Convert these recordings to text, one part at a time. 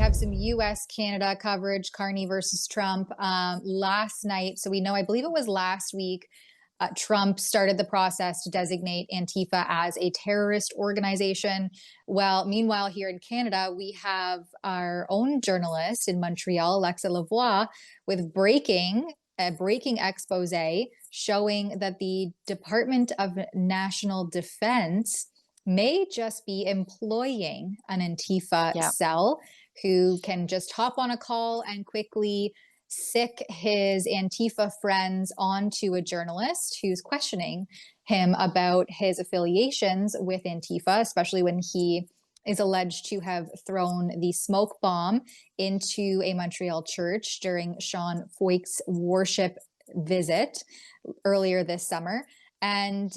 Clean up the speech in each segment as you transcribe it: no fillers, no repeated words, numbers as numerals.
have some US Canada coverage, Carney versus Trump. Last night, so we know, I believe it was last week, Trump started the process to designate Antifa as a terrorist organization. Well, meanwhile, here in Canada, we have our own journalist in Montreal, Alexa Lavoie, with a breaking expose showing that the Department of National Defense may just be employing an Antifa cell who can just hop on a call and quickly sick his Antifa friends onto a journalist who's questioning him about his affiliations with Antifa, especially when he is alleged to have thrown the smoke bomb into a Montreal church during Sean Foyt's worship visit earlier this summer. And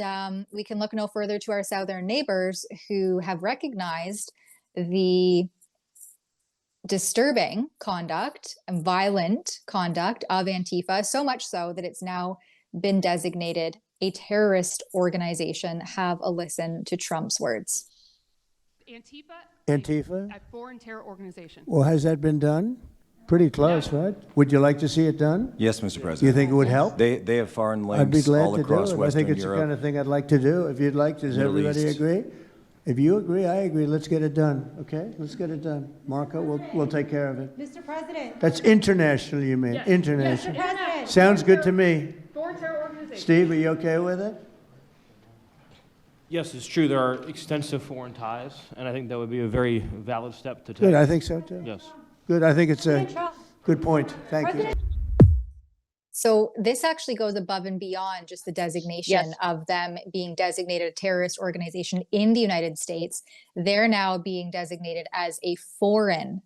we can look no further to our southern neighbors who have recognized the disturbing conduct and violent conduct of Antifa, so much so that it's now been designated a terrorist organization. Have a listen to Trump's words. Antifa? A foreign terror organization. Well, has that been done? Pretty close, right? Would you like to see it done? Yes, Mr. President. You think it would help? They have foreign I'd be links glad all to do across it. I Western think it's Europe. the kind of thing I'd like to do. If you'd like, does Middle everybody East. agree? If you agree, I agree. Let's get it done, okay? Let's get it done. Marco, we'll take care of it. Mr. President. That's international, you mean? Yes. International. Mr. President. Sounds good to me. Foreign terror organization. Steve, are you okay with it? Yes, it's true. There are extensive foreign ties, and I think that would be a very valid step to take. Good, I think so too. Yes. Good, I think it's a good point. Thank you. So this actually goes above and beyond just the designation of them being designated a terrorist organization in the United States. They're now being designated as a foreign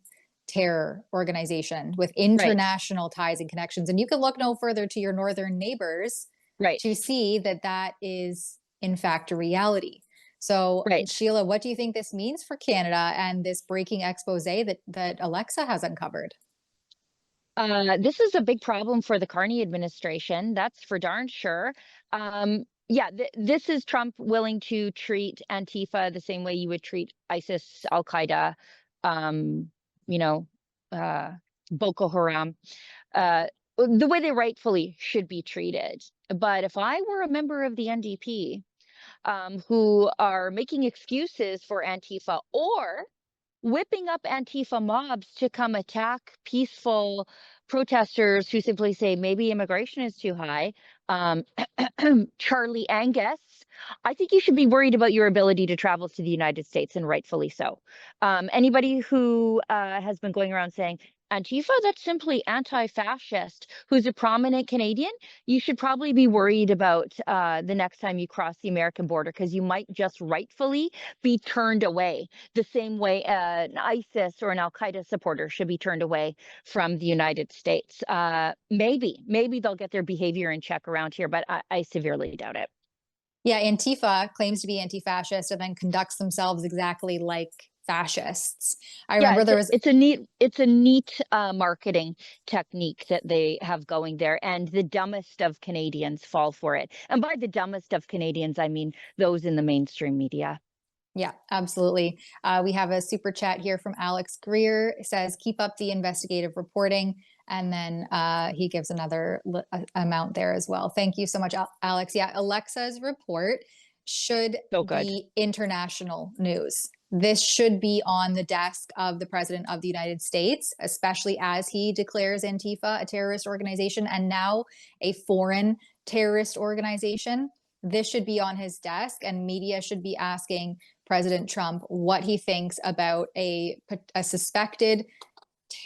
terror organization with international ties and connections. And you can look no further to your northern neighbors to see that that is in fact a reality. So Sheila, what do you think this means for Canada and this breaking expose that Alexa has uncovered? This is a big problem for the Carney administration. That's for darn sure. This is Trump willing to treat Antifa the same way you would treat ISIS, Al Qaeda, Boko Haram, the way they rightfully should be treated. But if I were a member of the NDP who are making excuses for Antifa or whipping up Antifa mobs to come attack peaceful protesters who simply say maybe immigration is too high, Charlie Angus, I think you should be worried about your ability to travel to the United States, and rightfully so. Anybody who has been going around saying, Antifa, that's simply anti-fascist, who's a prominent Canadian, you should probably be worried about the next time you cross the American border, because you might just rightfully be turned away the same way an ISIS or an Al Qaeda supporter should be turned away from the United States. Maybe they'll get their behavior in check around here, but I severely doubt it. Yeah, Antifa claims to be anti-fascist and then conducts themselves exactly like fascists. I remember there was it's a neat marketing technique that they have going there, and the dumbest of Canadians fall for it. And by the dumbest of Canadians, I mean those in the mainstream media. Yeah, absolutely. We have a super chat here from Alex Greer. It says, keep up the investigative reporting. And then he gives another amount there as well. Thank you so much, Alex. Yeah, Alexa's report should be international news. This should be on the desk of the President of the United States, especially as he declares Antifa a terrorist organization and now a foreign terrorist organization. This should be on his desk, and media should be asking President Trump what he thinks about a suspected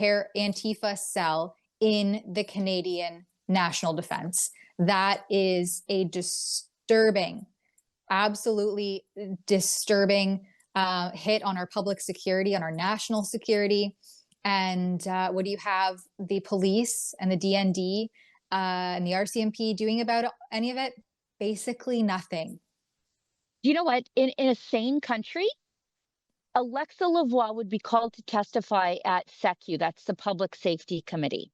Antifa cell in the Canadian National Defense. That is a disturbing, absolutely disturbing hit on our public security, on our national security. And what do you have the police and the DND and the RCMP doing about any of it? Basically nothing. You know what? In a sane country, Alexa Lavoie would be called to testify at SECU, that's the Public Safety Committee.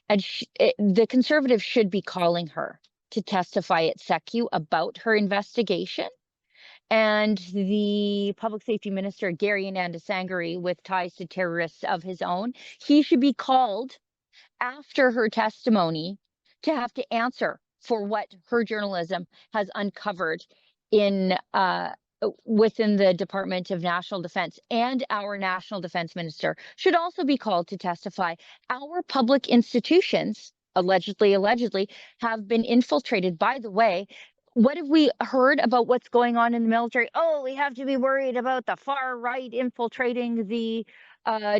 And the Conservatives should be calling her to testify at SECU about her investigation and the public safety minister, Gary Anandasangari, with ties to terrorists of his own, he should be called after her testimony to have to answer for what her journalism has uncovered in within the Department of National Defense. And our National Defense Minister should also be called to testify. Our public institutions, allegedly, have been infiltrated. By the way, what have we heard about what's going on in the military? Oh, we have to be worried about the far right infiltrating the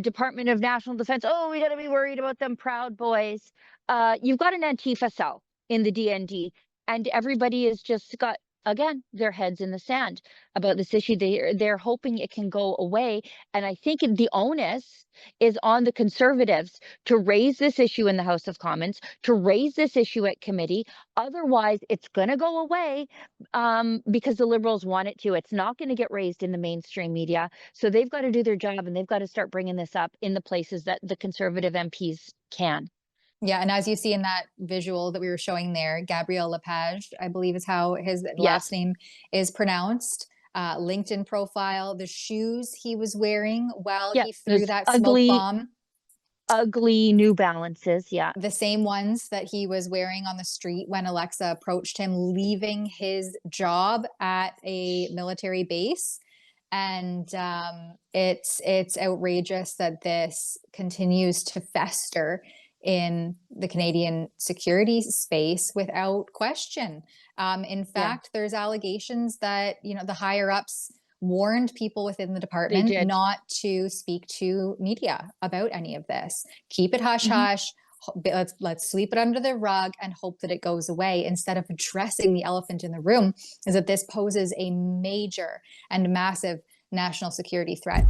Department of National Defense. Oh, we got to be worried about them Proud Boys. You've got an Antifa cell in the DND, and everybody has just got, again, their heads in the sand about this issue. They're hoping it can go away. And I think the onus is on the Conservatives to raise this issue in the House of Commons, to raise this issue at committee. Otherwise, it's going to go away because the Liberals want it to. It's not going to get raised in the mainstream media. So they've got to do their job, and they've got to start bringing this up in the places that the Conservative MPs can. Yeah, and as you see in that visual that we were showing there, Gabriel Lepage, I believe is how his last name is pronounced. LinkedIn profile, the shoes he was wearing while he threw that smoke bomb. Ugly New Balances, yeah. The same ones that he was wearing on the street when Alexa approached him, leaving his job at a military base. And it's outrageous that this continues to fester in the Canadian security space without question. In fact, there's allegations that, you know, the higher ups warned people within the department not to speak to media about any of this. Keep it hush hush. Let's sweep it under the rug and hope that it goes away, instead of addressing the elephant in the room, is that this poses a major and massive national security threat.